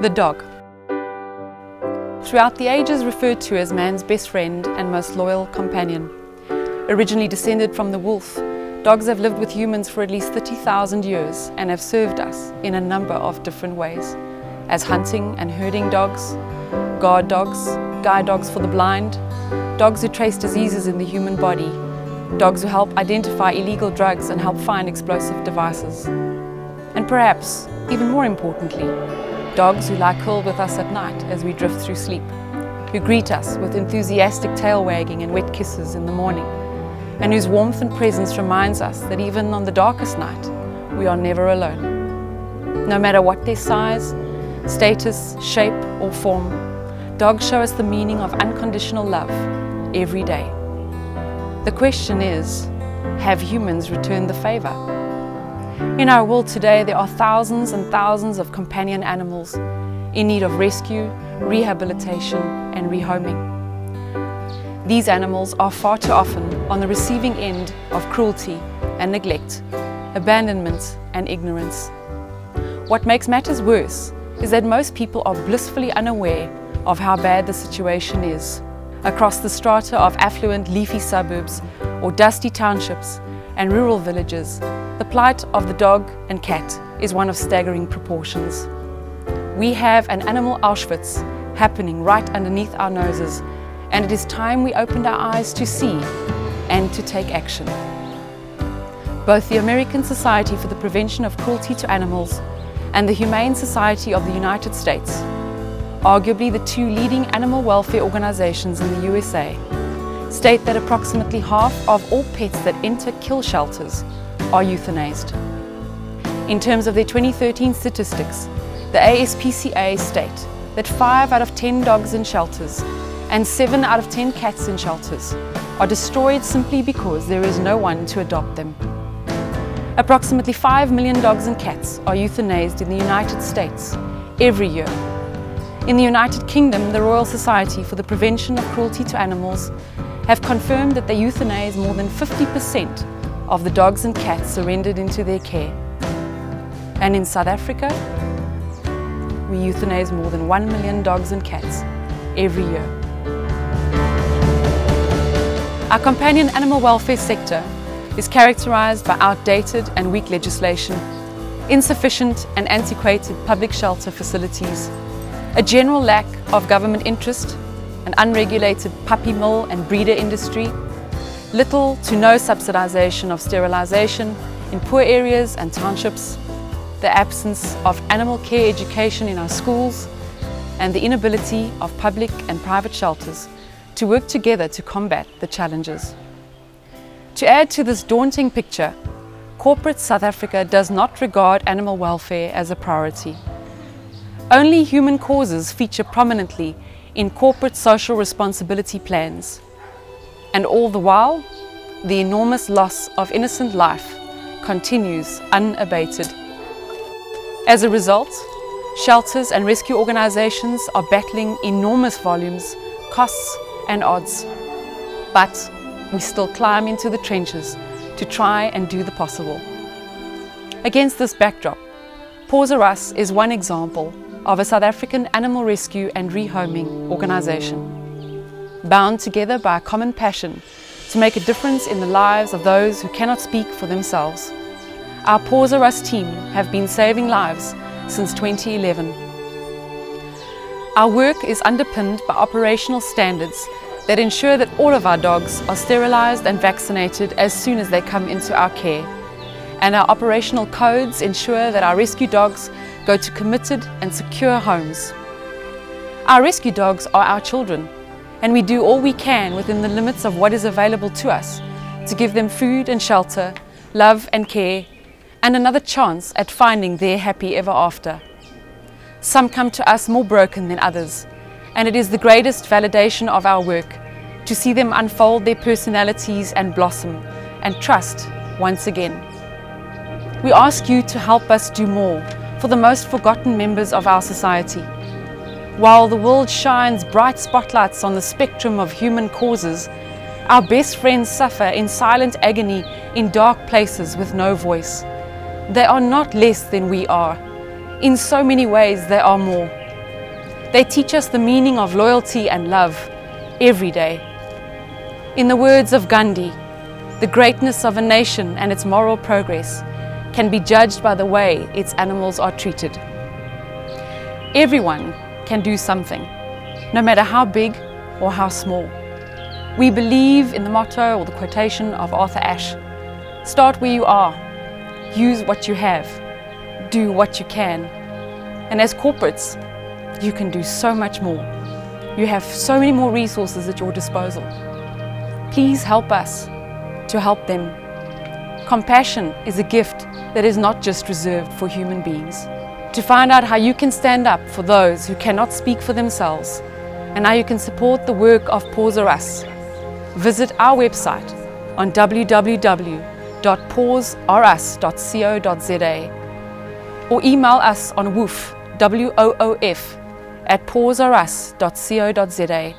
The dog. Throughout the ages referred to as man's best friend and most loyal companion. Originally descended from the wolf, dogs have lived with humans for at least 30,000 years and have served us in a number of different ways. As hunting and herding dogs, guard dogs, guide dogs for the blind, dogs who trace diseases in the human body, dogs who help identify illegal drugs and help find explosive devices. And perhaps, even more importantly, dogs who lie curled with us at night as we drift through sleep, who greet us with enthusiastic tail wagging and wet kisses in the morning, and whose warmth and presence reminds us that even on the darkest night, we are never alone. No matter what their size, status, shape or form, dogs show us the meaning of unconditional love every day. The question is, have humans returned the favor? In our world today, there are thousands and thousands of companion animals in need of rescue, rehabilitation and rehoming. These animals are far too often on the receiving end of cruelty and neglect, abandonment and ignorance. What makes matters worse is that most people are blissfully unaware of how bad the situation is. Across the strata of affluent leafy suburbs or dusty townships and rural villages, the plight of the dog and cat is one of staggering proportions. We have an animal Auschwitz happening right underneath our noses, and it is time we opened our eyes to see and to take action. Both the American Society for the Prevention of Cruelty to Animals and the Humane Society of the United States, arguably the two leading animal welfare organizations in the USA, state that approximately half of all pets that enter kill shelters are euthanized. In terms of their 2013 statistics, the ASPCA state that 5 out of 10 dogs in shelters and 7 out of 10 cats in shelters are destroyed simply because there is no one to adopt them. Approximately 5 million dogs and cats are euthanized in the United States every year. In the United Kingdom, the Royal Society for the Prevention of Cruelty to Animals have confirmed that they euthanize more than 50% of the dogs and cats surrendered into their care. And in South Africa, we euthanize more than 1 million dogs and cats every year. Our companion animal welfare sector is characterized by outdated and weak legislation, insufficient and antiquated public shelter facilities, a general lack of government interest, an unregulated puppy mill and breeder industry, little to no subsidization of sterilization in poor areas and townships, the absence of animal care education in our schools, and the inability of public and private shelters to work together to combat the challenges. To add to this daunting picture, corporate South Africa does not regard animal welfare as a priority. Only human causes feature prominently in corporate social responsibility plans. And all the while, the enormous loss of innocent life continues unabated. As a result, shelters and rescue organizations are battling enormous volumes, costs and odds. But we still climb into the trenches to try and do the possible. Against this backdrop, Paws is one example of a South African animal rescue and rehoming organization, bound together by a common passion to make a difference in the lives of those who cannot speak for themselves. Our Paws team have been saving lives since 2011. Our work is underpinned by operational standards that ensure that all of our dogs are sterilized and vaccinated as soon as they come into our care. And our operational codes ensure that our rescue dogs go to committed and secure homes. Our rescue dogs are our children, and we do all we can within the limits of what is available to us to give them food and shelter, love and care, and another chance at finding their happy ever after. Some come to us more broken than others, and it is the greatest validation of our work to see them unfold their personalities and blossom and trust once again. We ask you to help us do more for the most forgotten members of our society. While the world shines bright spotlights on the spectrum of human causes, our best friends suffer in silent agony in dark places with no voice. They are not less than we are. In so many ways, they are more. They teach us the meaning of loyalty and love every day. In the words of Gandhi, the greatness of a nation and its moral progress can be judged by the way its animals are treated. Everyone can do something, no matter how big or how small. We believe in the motto or the quotation of Arthur Ashe: start where you are, use what you have, do what you can. And as corporates, you can do so much more. You have so many more resources at your disposal. Please help us to help them. Compassion is a gift that is not just reserved for human beings. To find out how you can stand up for those who cannot speak for themselves and how you can support the work of Paws, visit our website on www.pawsrus.co.za or email us on woof, WOOF, @pawsrus.co.za.